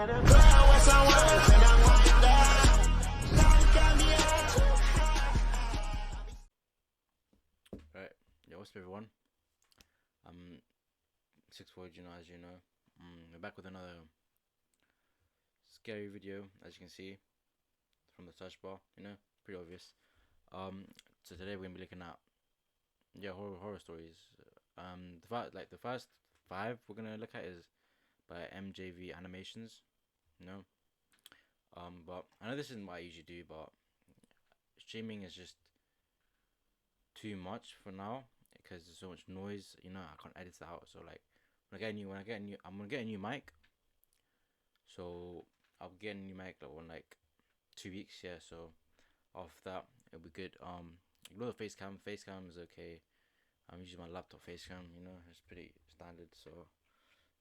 Right, yo, what's up everyone? I'm 6 you know, as you know. We're back with another scary video, as you can see from the search bar, pretty obvious. So today we're gonna be looking at horror stories. The first five we're gonna look at is by MJV Animations, you know. But I know this isn't what I usually do, but streaming is just too much for now because there's so much noise. I can't edit it out. So like when I get a new, I'm gonna get a new mic. So I'll get a new mic like 2 weeks. Yeah. So after that, it'll be good. Ignore the face cam. Face cam is okay. I'm using my laptop face cam. It's pretty standard. So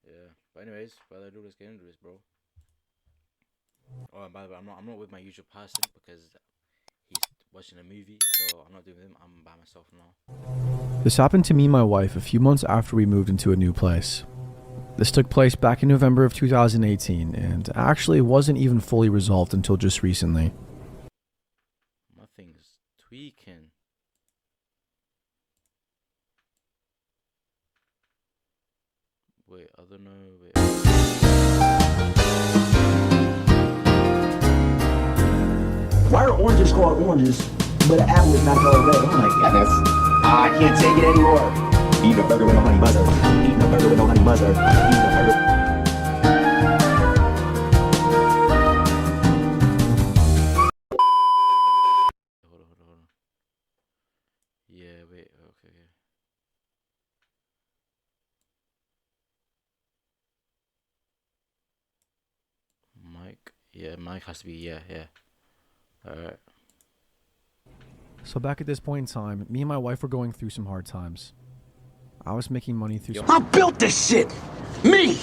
yeah. But anyways, without ado, let's get into this, bro. Oh, by the way, I'm not with my usual person because he's watching a movie, so I'm not doing him. I'm by myself now. This happened to me and my wife a few months after we moved into a new place. This took place back in November of 2018 and actually wasn't even fully resolved until just recently. My thing's tweaking. Wait, I don't know. Wait. Why are oranges called oranges, but an apple is not called red? Oh my goodness. I can't take it anymore. Eating a burger with no honey mustard. Eating a burger with no honey mustard. Eating a burger. Hold on. Yeah, wait, okay. Mike. Yeah, Mike has to be, yeah. Alright. So back at this point in time, me and my wife were going through some hard times. I was making money through I built this shit! Me!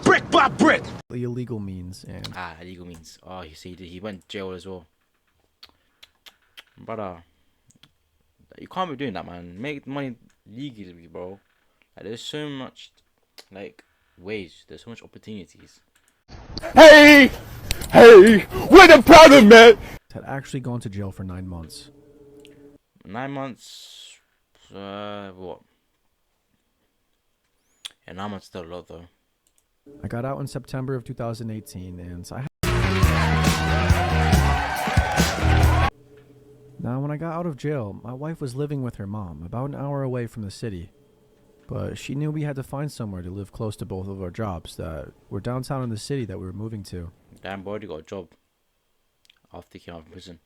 Brick by brick! illegal means, and Illegal means. Oh, you see, he went to jail as well. Brother, you can't be doing that, man. Make money legally, bro. Like, there's so much, ways. There's so much opportunities. Hey, where the problem, man? had actually gone to jail for 9 months. 9 months, what? Yeah, 9 months still a lot, though. I got out in September of 2018, and Now, when I got out of jail, my wife was living with her mom, about an hour away from the city. But she knew we had to find somewhere to live close to both of our jobs that were downtown in the city that we were moving to. Damn, boy, already got a job after he came out from prison.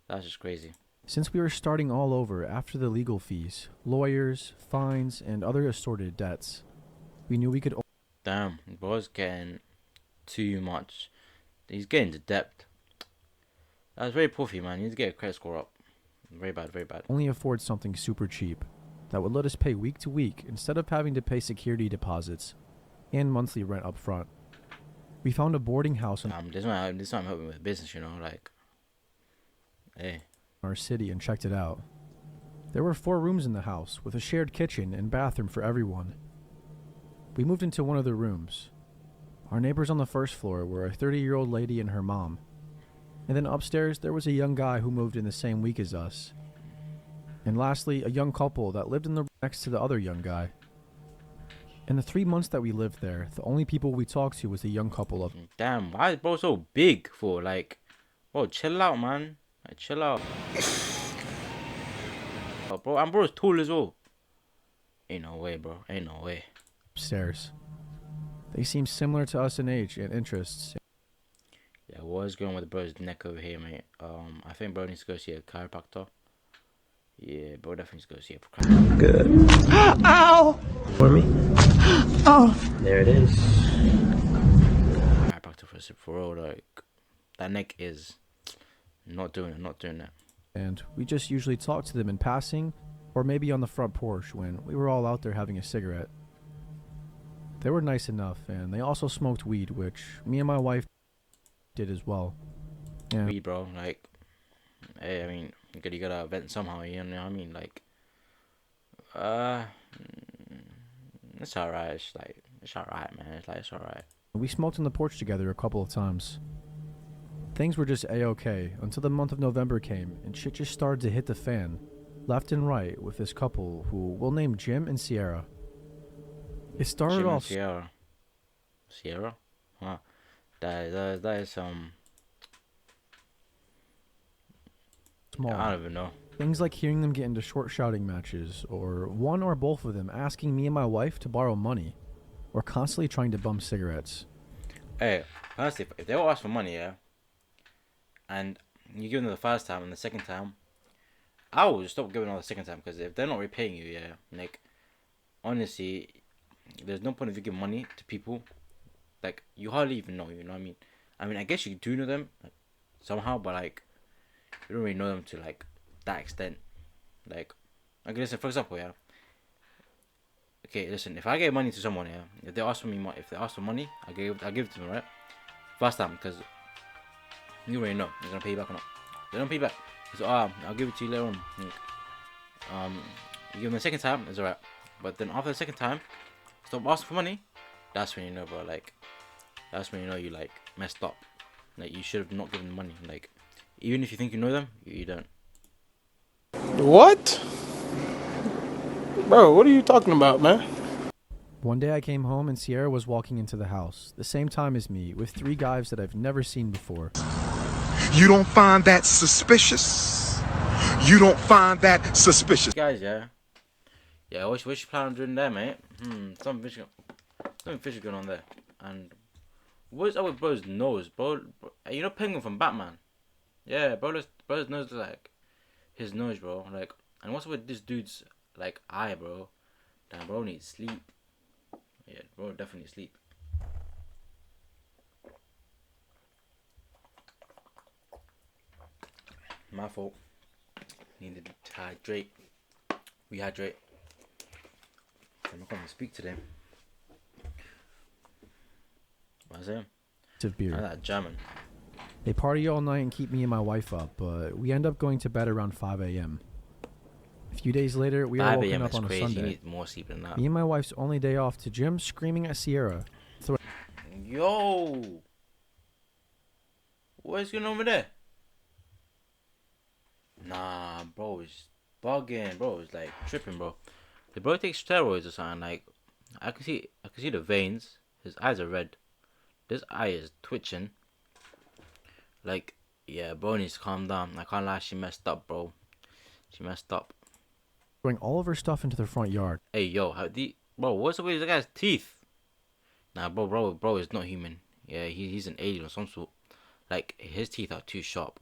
That's just crazy. Since we were starting all over after the legal fees, lawyers, fines, and other assorted debts, we knew we could... Damn, boy's getting too much. He's getting to debt. That's very puffy, man. You need to get a credit score up. Very bad, very bad. only afford something super cheap that would let us pay week to week instead of having to pay security deposits and monthly rent up front. We found a boarding house in This one I'm helping with business, hey. our city and checked it out. There were 4 rooms in the house with a shared kitchen and bathroom for everyone. We moved into one of the rooms. Our neighbors on the first floor were a 30-year-old lady and her mom. And then upstairs, there was a young guy who moved in the same week as us. And lastly, a young couple that lived in the room next to the other young guy. In the 3 months that we lived there, the only people we talked to was the young couple of... Damn, why is bro so big for? Bro, chill out, man. Chill out. Oh, bro, and bro's tall as well. Ain't no way, bro. Ain't no way. upstairs. They seemed similar to us in age and interests. Yeah, what is going on with bro's neck over here, mate? I think bro needs to go see a chiropractor. Yeah, bro definitely needs to go see a chiropractor. Good. Ow! For me? Oh. There it is. Chiropractor for real, that neck is not doing it. And we just usually talked to them in passing, or maybe on the front porch when we were all out there having a cigarette. They were nice enough, and they also smoked weed, which me and my wife did as well. And Weed, bro, hey, I mean, you gotta vent somehow, you know what I mean? It's alright, it's alright, man, it's alright. We smoked on the porch together a couple of times. Things were just a-okay until the month of November came and shit just started to hit the fan, left and right, with this couple who we'll name Jim and Sierra. It started Jim and off Sierra. Sierra? Huh. That is small. I don't even know. Things like hearing them get into short shouting matches, or one or both of them asking me and my wife to borrow money, or constantly trying to bum cigarettes. Hey, honestly, if they all ask for money, yeah, and you give them the first time and the second time, I will just stop giving them the second time, because if they're not repaying you, yeah, like, honestly, there's no point of you giving money to people, like, you hardly even know, you know what I mean? I guess you do know them, like, somehow, but, like, you don't really know them to, like, that extent. Like, okay, listen, for example, yeah, okay, listen, if I give money to someone, yeah, if they ask for me if they ask for money, I give it to them, right? First time, because you already know they're gonna pay you back or not. They don't pay you back. So I'll give it to you later on. Like, you give them the second time, it's alright. But then after the second time, stop asking for money. That's when you know, bro. Like, that's when you know you like messed up. Like, you should have not given them money. Like, even if you think you know them, you don't. What? Bro, what are you talking about, man? One day I came home and Sierra was walking into the house, the same time as me, with 3 guys that I've never seen before. You don't find that suspicious? You don't find that suspicious? Guys, yeah. Yeah, what you plan on doing there, mate? Something fishy going on there. And what's up with bro's nose, bro? You know Penguin from Batman? Yeah, bro's nose is like his nose, bro. Like, and what's up with this dude's like eye, bro? Damn, bro needs sleep. Yeah, bro definitely sleep. My fault. Needed to hydrate. Rehydrate. I'm not gonna speak today. What's it? Of beer. I like that German. They party all night and keep me and my wife up, but we end up going to bed around 5 a.m. A few days later, we are 5 woken a.m. up is on a crazy. You Sunday. need more sleep than that. Me and my wife's only day off to Jim screaming at Sierra. Yo! What's going on over there? Nah, bro, it's bugging, bro. It's like tripping, bro. The bro takes steroids or something. Like, I can see the veins. His eyes are red. This eye is twitching. Like, yeah, bro needs to calm down. I can't lie, she messed up, bro. She messed up. Throwing all of her stuff into the front yard. Hey, yo, bro, what's up with this guy's teeth? Nah, bro is not human. Yeah, he's an alien of some sort. Like, his teeth are too sharp.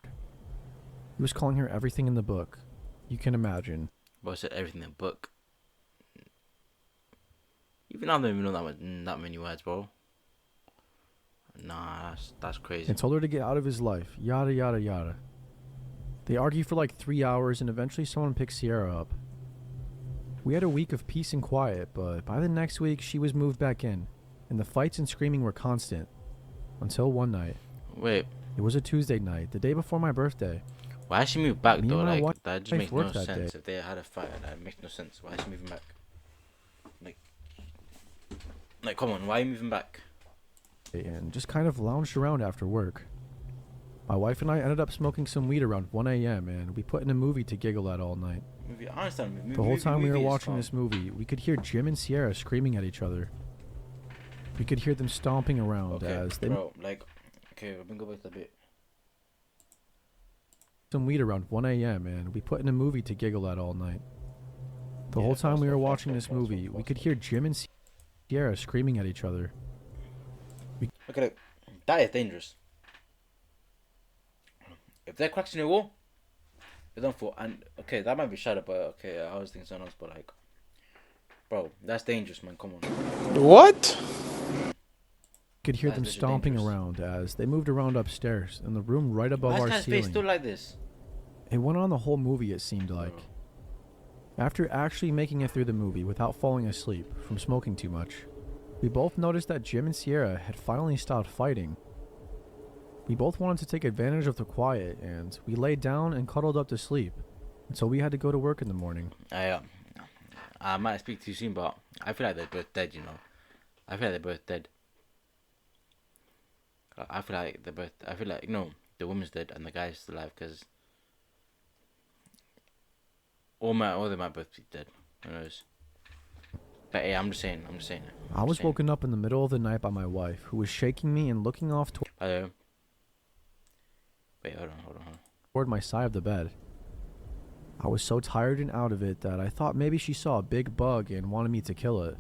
He was calling her everything in the book. You can imagine. Bro said everything in the book. Even I don't even know that many words, bro. Nah, that's crazy. And told her to get out of his life. Yada, yada, yada. They argue for like 3 hours and eventually someone picks Sierra up. We had a week of peace and quiet, but by the next week she was moved back in, and the fights and screaming were constant. Until one night. Wait, It was a Tuesday night, the day before my birthday. why she moved back Me and though? my Like, that just wife makes no worked that sense. day. If they had a fight, that makes no sense. Why is she moving back? Like, come on, why are you moving back? And just kind of lounged around after work. My wife and I ended up smoking some weed around 1 a.m. and we put in a movie to giggle at all night. I understand. The whole time we were movie is watching calm. this movie, we could hear Jim and Sierra screaming at each other. We could hear them stomping around Okay, as they bro, like, okay, let me go back to the bit. some weed around 1 a.m. and we put in a movie to giggle at all night. The Yeah, whole time fast we were forward, fast watching forward, this fast forward, movie, we fast could hear Jim and Sierra screaming at each other. Okay, look, that is dangerous. If they're cracks in your wall, they're done for. And okay, that might be shadow, but okay, I was thinking something else. But like, bro, that's dangerous, man. Come on. What? We could hear That's them literally stomping dangerous. around as they moved around upstairs in the room right above Why is our guy's face ceiling. still like this? It went on the whole movie, it seemed like. After actually making it through the movie without falling asleep from smoking too much, we both noticed that Jim and Sierra had finally stopped fighting. We both wanted to take advantage of the quiet, and we laid down and cuddled up to sleep until we had to go to work in the morning. I might speak too soon, but I feel like they're both dead. You know, I feel like they're both dead. I feel like they're both. I feel like no, the woman's dead and the guy's still alive because or they might both be dead. Who knows? But hey, I'm just saying. I was woken up in the middle of the night by my wife, who was shaking me and looking off Hello. Wait, hold on. toward my side of the bed. I was so tired and out of it that I thought maybe she saw a big bug and wanted me to kill it.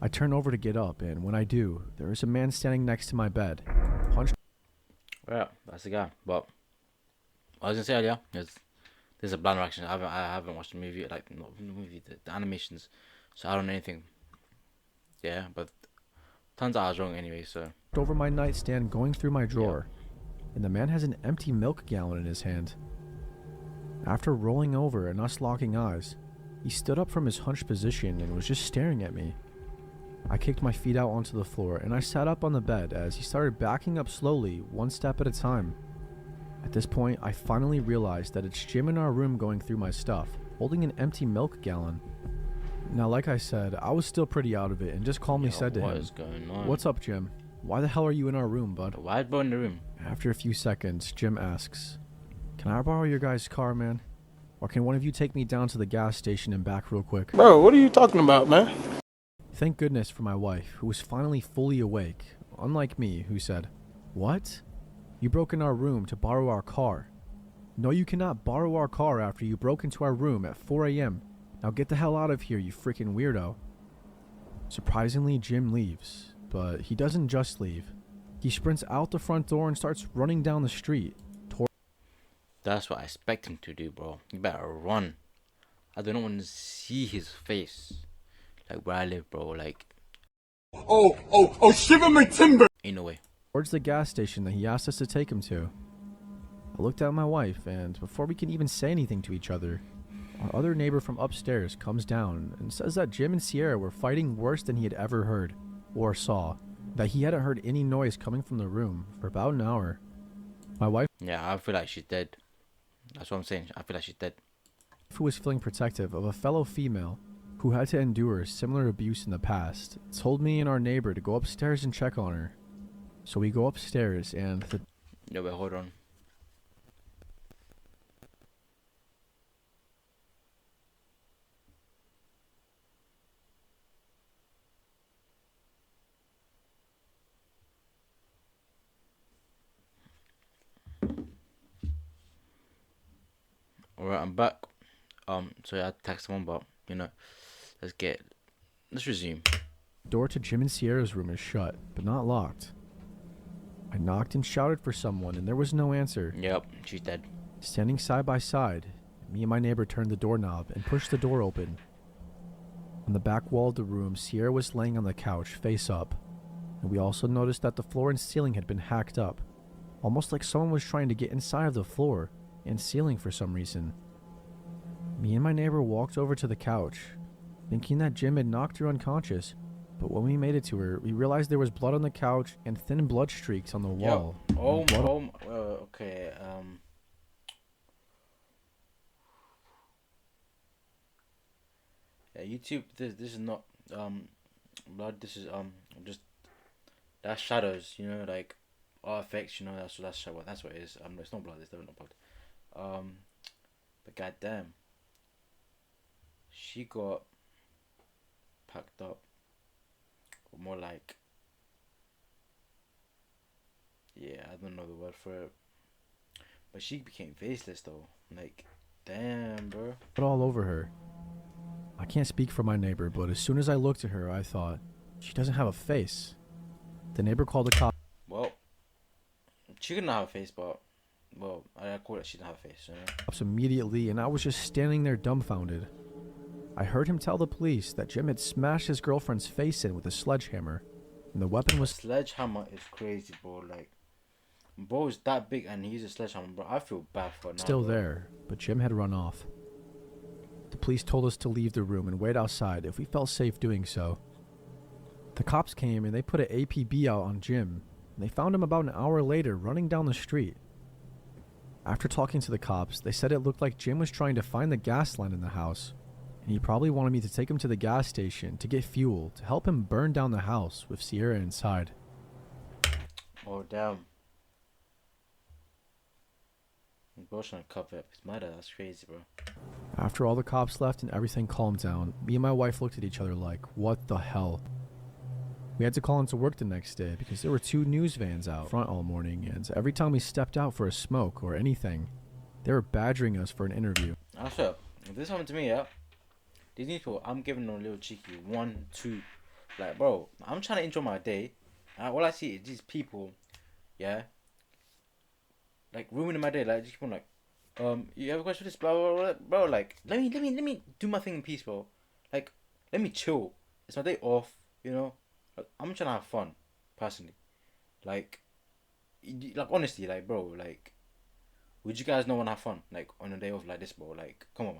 I turn over to get up, and when I do, there is a man standing next to my bed, punched. Well, that's the guy. But I was gonna say earlier is there's a blind reaction. I haven't watched the movie, like not the movie, the animations, so I don't know anything. Yeah, but turns out I was wrong anyway. So over my nightstand, going through my drawer, and the man has an empty milk gallon in his hand. After rolling over and us locking eyes, he stood up from his hunched position and was just staring at me. I kicked my feet out onto the floor and I sat up on the bed as he started backing up slowly, one step at a time. At this point, I finally realized that it's Jim in our room going through my stuff, holding an empty milk gallon. Now, like I said, I was still pretty out of it and just calmly said to him, what is going on? "What's up, Jim? Why the hell are you in our room, bud?" Why is Bo in the room? After a few seconds, Jim asks, "Can I borrow your guys' car, man? Or can one of you take me down to the gas station and back real quick?" Bro, what are you talking about, man? Thank goodness for my wife, who was finally fully awake, unlike me, who said, "What? You broke in our room to borrow our car. No, you cannot borrow our car after you broke into our room at 4 a.m. Now get the hell out of here, you freaking weirdo." Surprisingly, Jim leaves, but he doesn't just leave. He sprints out the front door and starts running down the street. That's what I expect him to do, bro. You better run. I do not want to see his face. Like where I live, bro. Like, Shiver my timber. ain't no way. Towards the gas station that he asked us to take him to. I looked at my wife, and before we can even say anything to each other, our other neighbor from upstairs comes down and says that Jim and Sierra were fighting worse than he had ever heard or saw, that he hadn't heard any noise coming from the room for about an hour. My wife, Yeah, I feel like she's dead. That's what I'm saying. I feel like she's dead. who was feeling protective of a fellow female who had to endure similar abuse in the past, told me and our neighbor to go upstairs and check on her. So we go upstairs, and No, wait, hold on. Alright, I'm back. So I text someone, but let's resume. door to Jim and Sierra's room is shut, but not locked. I knocked and shouted for someone, and there was no answer. Yep, she's dead. Standing side by side, me and my neighbor turned the doorknob and pushed the door open. On the back wall of the room, Sierra was laying on the couch, face up, and we also noticed that the floor and ceiling had been hacked up, almost like someone was trying to get inside of the floor and ceiling for some reason. Me and my neighbor walked over to the couch, thinking that Jim had knocked her unconscious, but when we made it to her, we realized there was blood on the couch and thin blood streaks on the wall. Oh, And blood okay. Yeah, YouTube. This is not blood. This is just that's shadows. You know, like art effects. You know, that's what it is. It's not blood. It's definitely not blood. But goddamn, she got packed up, or more like, yeah, I don't know the word for it. But she became faceless though. Like, damn, bro. all over her. I can't speak for my neighbor, but as soon as I looked at her, I thought, she doesn't have a face. The neighbor called the cops. Well, she couldn't have a face, but well, I call it she didn't have a face. You know? Immediately, and I was just standing there dumbfounded. I heard him tell the police that Jim had smashed his girlfriend's face in with a sledgehammer, and the weapon was Sledgehammer is crazy, bro. Like, bro is that big and he uses a sledgehammer, bro. I feel bad for her now, still bro. there, but Jim had run off. The police told us to leave the room and wait outside if we felt safe doing so. The cops came and they put an APB out on Jim, and they found him about an hour later running down the street. After talking to the cops, they said it looked like Jim was trying to find the gas line in the house, and he probably wanted me to take him to the gas station to get fuel to help him burn down the house with Sierra inside. Oh damn. Bro trying to cover up his murder. That's crazy, bro. After all the cops left and everything calmed down, me and my wife looked at each other like, what the hell? We had to call into work the next day because there were 2 news vans out front all morning, and every time we stepped out for a smoke or anything, they were badgering us for an interview. I'll show up. If this happened to me, yeah, these people, I'm giving them a little cheeky 1, 2. Like, bro, I'm trying to enjoy my day. And all I see is these people, yeah, like ruining my day. Like, just people like, you have a question for this, blah, blah, blah, bro. Like, let me do my thing in peace, bro. Like, let me chill. It's my day off, you know. Like, I'm trying to have fun, personally. Like honestly, like, bro, like, would you guys not want to have fun, like, on a day off like this, bro? Like, come on,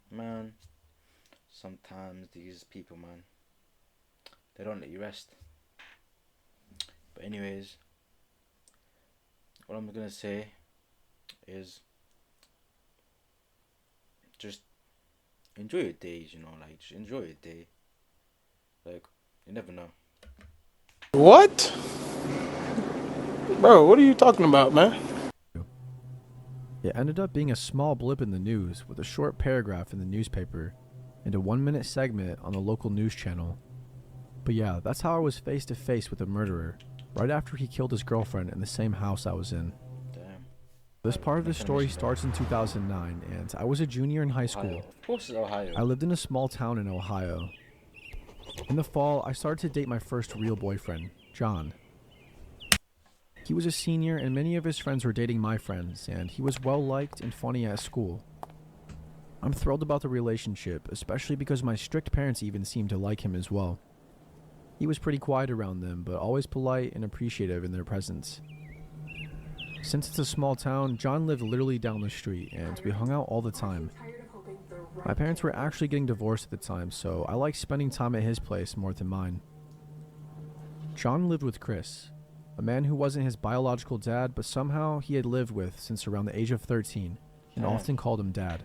man. Sometimes these people, man, they don't let you rest. But anyways, what I'm gonna say is just enjoy your days, you know, like, just enjoy your day. Like, you never know. What? Bro, what are you talking about, man? It ended up being a small blip in the news with a short paragraph in the newspaper and a 1-minute segment on the local news channel. But yeah, that's how I was face to face with a murderer, right after he killed his girlfriend in the same house I was in. Damn. This part of the story starts in 2009, and I was a junior in high school. Of course it's Ohio. I lived in a small town in Ohio. In the fall, I started to date my first real boyfriend, John. He was a senior, and many of his friends were dating my friends, and he was well-liked and funny at school. I'm thrilled about the relationship, especially because my strict parents even seemed to like him as well. He was pretty quiet around them, but always polite and appreciative in their presence. Since it's a small town, John lived literally down the street, and we hung out all the time. My parents were actually getting divorced at the time, so I liked spending time at his place more than mine. John lived with Chris, a man who wasn't his biological dad, but somehow he had lived with since around the age of 13, and often called him Dad.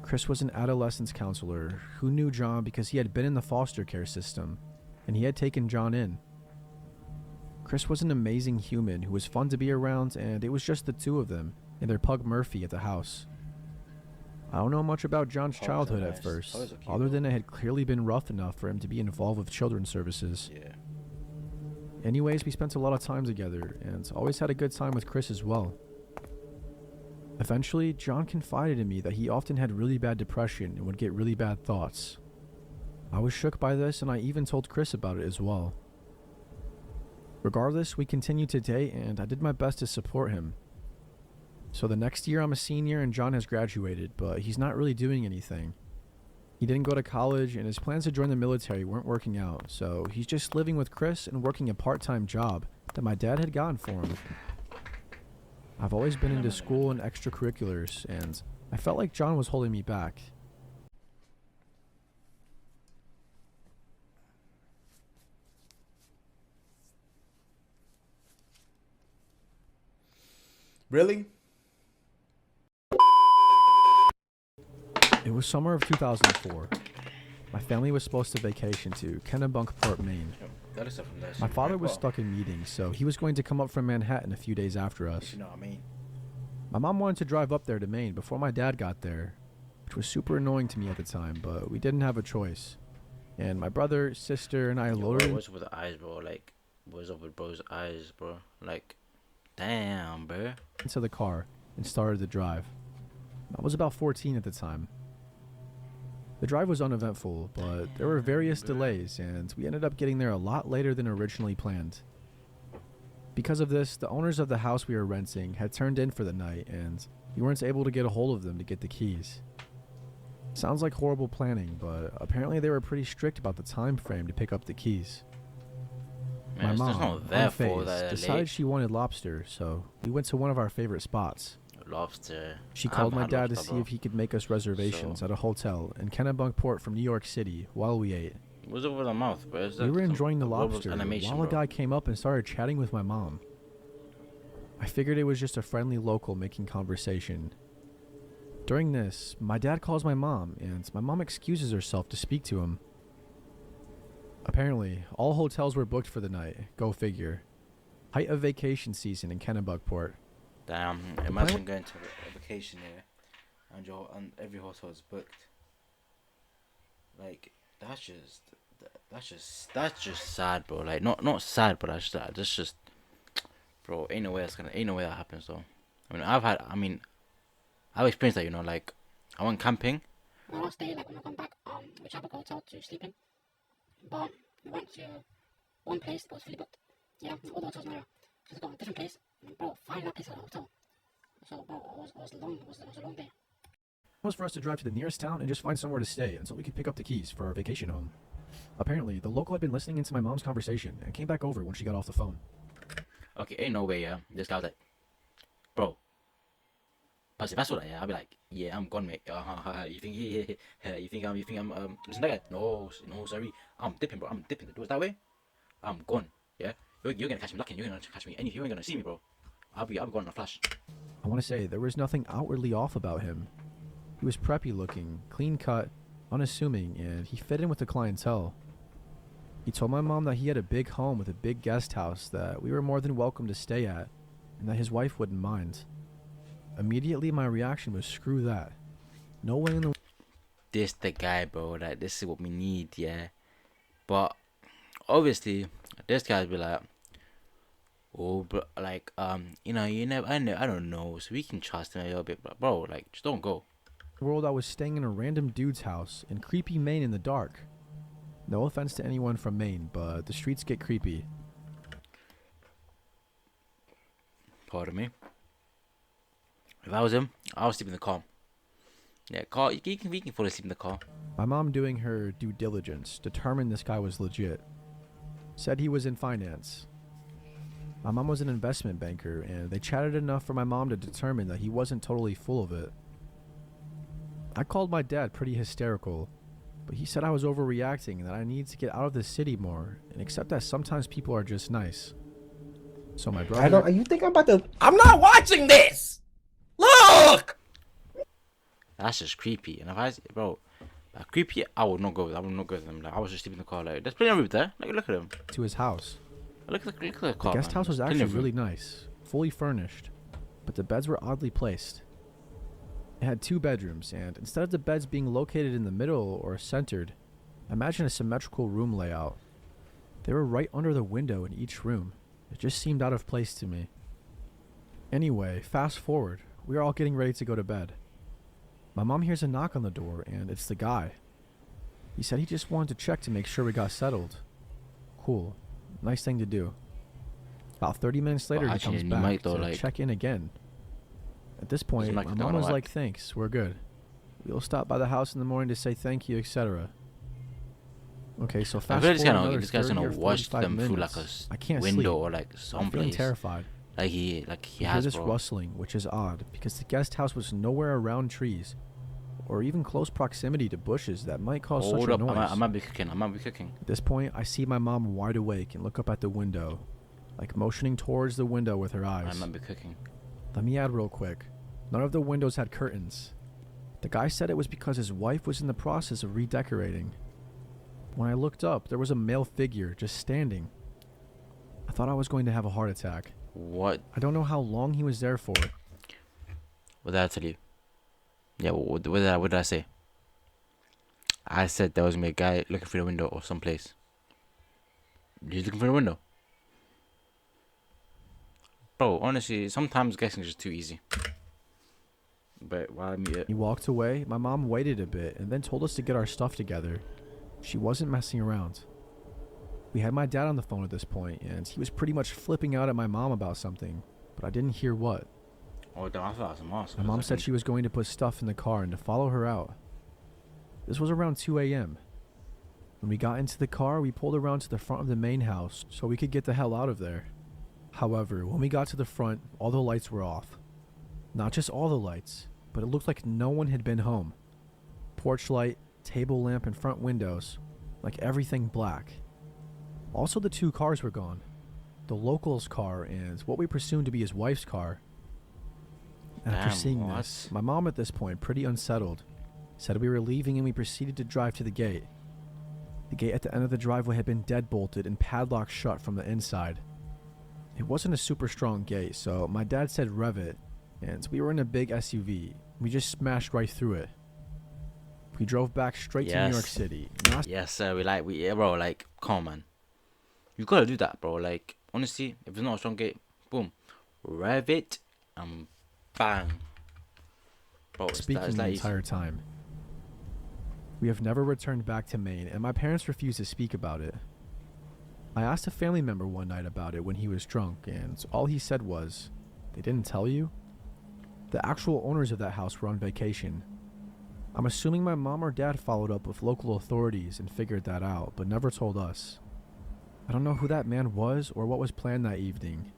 Chris was an adolescence counselor who knew John because he had been in the foster care system, and he had taken John in. Chris was an amazing human who was fun to be around, and it was just the 2 of them and their pug Murphy at the house. I don't know much about John's childhood at first, other than it had clearly been rough enough for him to be involved with children's services. Yeah. Anyways, we spent a lot of time together, and always had a good time with Chris as well. Eventually, John confided in me that he often had really bad depression and would get really bad thoughts. I was shook by this, and I even told Chris about it as well. Regardless, we continued to date, and I did my best to support him. So the next year I'm a senior and John has graduated, but he's not really doing anything. He didn't go to college, and his plans to join the military weren't working out, so he's just living with Chris and working a part-time job that my dad had gotten for him. I've always been into school and extracurriculars, and I felt like John was holding me back. Really? It was summer of 2004. My family was supposed to vacation to Kennebunkport, Maine. That is something that's My father was stuck in meetings, so he was going to come up from Manhattan a few days after us. You know what I mean? My mom wanted to drive up there to Maine before my dad got there, which was super annoying to me at the time, but we didn't have a choice. And my brother, sister, and I Yo, loaded bro, what's up with the eyes, bro? Like, what's up with bro's eyes, bro? Like, damn, bro. into the car and started the drive. I was about 14 at the time. The drive was uneventful, but there were various delays, and we ended up getting there a lot later than originally planned. Because of this, the owners of the house we were renting had turned in for the night, and we weren't able to get a hold of them to get the keys. Sounds like horrible planning, but apparently they were pretty strict about the time frame to pick up the keys. Man, My it's mom, not their fault unfazed, that they're decided late. she wanted lobster, so we went to one of our favorite spots. Lobster. She I called haven't my had dad to lobster, see bro. if he could make us reservations at a hotel in Kennebunkport from New York City while we ate. What's up with the mouth, bro? Is We that were some enjoying the Roblox lobster animation, while a bro? guy came up and started chatting with my mom. I figured it was just a friendly local making conversation. During this, my dad calls my mom, and my mom excuses herself to speak to him. Apparently, all hotels were booked for the night. Go figure. Height of vacation season in Kennebunkport. Damn, imagine going to a vacation here and every hotel is booked. Like that's just sad, bro. Like not sad, but that's just bro. Ain't no way that happens though. I've experienced that, like I went camping. My last day, like when I come back, we tried to go hotel to sleep in, but we went to one place that was fully booked. Yeah, all the hotels in there. So we got a different place, bro. Finding that place at a hotel. So bro, it was long. It was a long day. Was for us to drive to the nearest town and just find somewhere to stay until we could pick up the keys for our vacation home. Apparently, the local had been listening into my mom's conversation and came back over when she got off the phone. Okay, ain't no way, yeah. This guy was like, bro. But if I saw that, yeah, I'd be like, yeah, I'm gone, mate. You think I'm listen, that guy? No, sorry. I'm dipping, bro. I'm dipping. The doors that way. I'm gone. Yeah, you're gonna catch me looking. You're gonna catch me. You ain't gonna see me, bro. I'll be gone in a flash. I want to say there was nothing outwardly off about him. He was preppy looking, clean cut, unassuming, and he fit in with the clientele. He told my mom that he had a big home with a big guest house that we were more than welcome to stay at, and that his wife wouldn't mind. Immediately, my reaction was screw that. No way in the... This the guy, bro. Like, this is what we need, yeah. But obviously, this guy'd be like, oh, bro, like, you never, I don't know, so we can trust him a little bit, but bro, like, just don't go. World, I was staying in a random dude's house in creepy Maine in the dark. No offense to anyone from Maine, but the streets get creepy. Pardon me. If I was him, I would sleep in the car. Yeah, we can fall asleep in the car. My mom, doing her due diligence, determined this guy was legit. Said he was in finance. My mom was an investment banker, and they chatted enough for my mom to determine that he wasn't totally full of it. I called my dad pretty hysterical, but he said I was overreacting and that I needed to get out of the city more and accept that sometimes people are just nice. So my brother... You think I'm about to... I'm not watching this! Look! That's just creepy. And if creepy, I would not go with them. Like, I was just sleeping in the car. Like, there's plenty of room there. Like, look at him. to his house. Look at the car. The guest man. house was There's actually plenty of room. really nice, fully furnished, but the beds were oddly placed. It had 2 bedrooms, and instead of the beds being located in the middle or centered, imagine a symmetrical room layout. They were right under the window in each room. It just seemed out of place to me. Anyway, fast forward. We are all getting ready to go to bed. My mom hears a knock on the door, and it's the guy. He said he just wanted to check to make sure we got settled. Cool. Nice thing to do. About 30 minutes later, he comes back to check in again. At this point, my mom was like, thanks, we're good. We'll stop by the house in the morning to say thank you, etc. Okay, so fast forward another this guy's 30 gonna or watch 45 them through minutes. like I can't window sleep. or like I'm feeling someplace. terrified. Like he I hear has, this bro. rustling, which is odd, because the guest house was nowhere around trees, or even close proximity to bushes that might cause such a noise. I might be cooking. At this point, I see my mom wide awake and look up at the window, like motioning towards the window with her eyes. I might be cooking. Let me add real quick. None of the windows had curtains. The guy said it was because his wife was in the process of redecorating. When I looked up, there was a male figure just standing. I thought I was going to have a heart attack. What? I don't know how long he was there for. What did I tell you? Yeah, what did I say? I said there was gonna be a guy looking through the window or someplace. He's looking through the window. Bro, honestly, sometimes guessing is just too easy. But while I'm here, He walked away. My mom waited a bit and then told us to get our stuff together. She wasn't messing around. We had my dad on the phone at this point, and he was pretty much flipping out at my mom about something, but I didn't hear what. oh damn, I thought I was a mask. My mom said she was going to put stuff in the car and to follow her out. This was around 2 a.m. When we got into the car, we pulled around to the front of the main house so we could get the hell out of there. However, when we got to the front, all the lights were off. Not just all the lights, but it looked like no one had been home. Porch light, table lamp, and front windows, like everything black. Also, the 2 cars were gone. The local's car and what we presumed to be his wife's car. After Damn, seeing what? this, my mom at this point, pretty unsettled, said we were leaving and we proceeded to drive to the gate. The gate at the end of the driveway had been deadbolted and padlocked shut from the inside. It wasn't a super strong gate, so my dad said rev it, and we were in a big SUV. We just smashed right through it. We drove back straight to New York Yes. City. And Yes, sir. Yeah, bro. Like, come on, man. You gotta do that, bro. Like, honestly, if it's not a strong gate, boom, rev it, and bang, bro. speaking It's the that easy. entire time. We have never returned back to Maine, and my parents refused to speak about it. I asked a family member one night about it when he was drunk, and all he said was, "They didn't tell you?" The actual owners of that house were on vacation. I'm assuming my mom or dad followed up with local authorities and figured that out, but never told us. I don't know who that man was or what was planned that evening.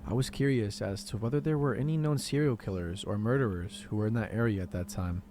I was curious as to whether there were any known serial killers or murderers who were in that area at that time.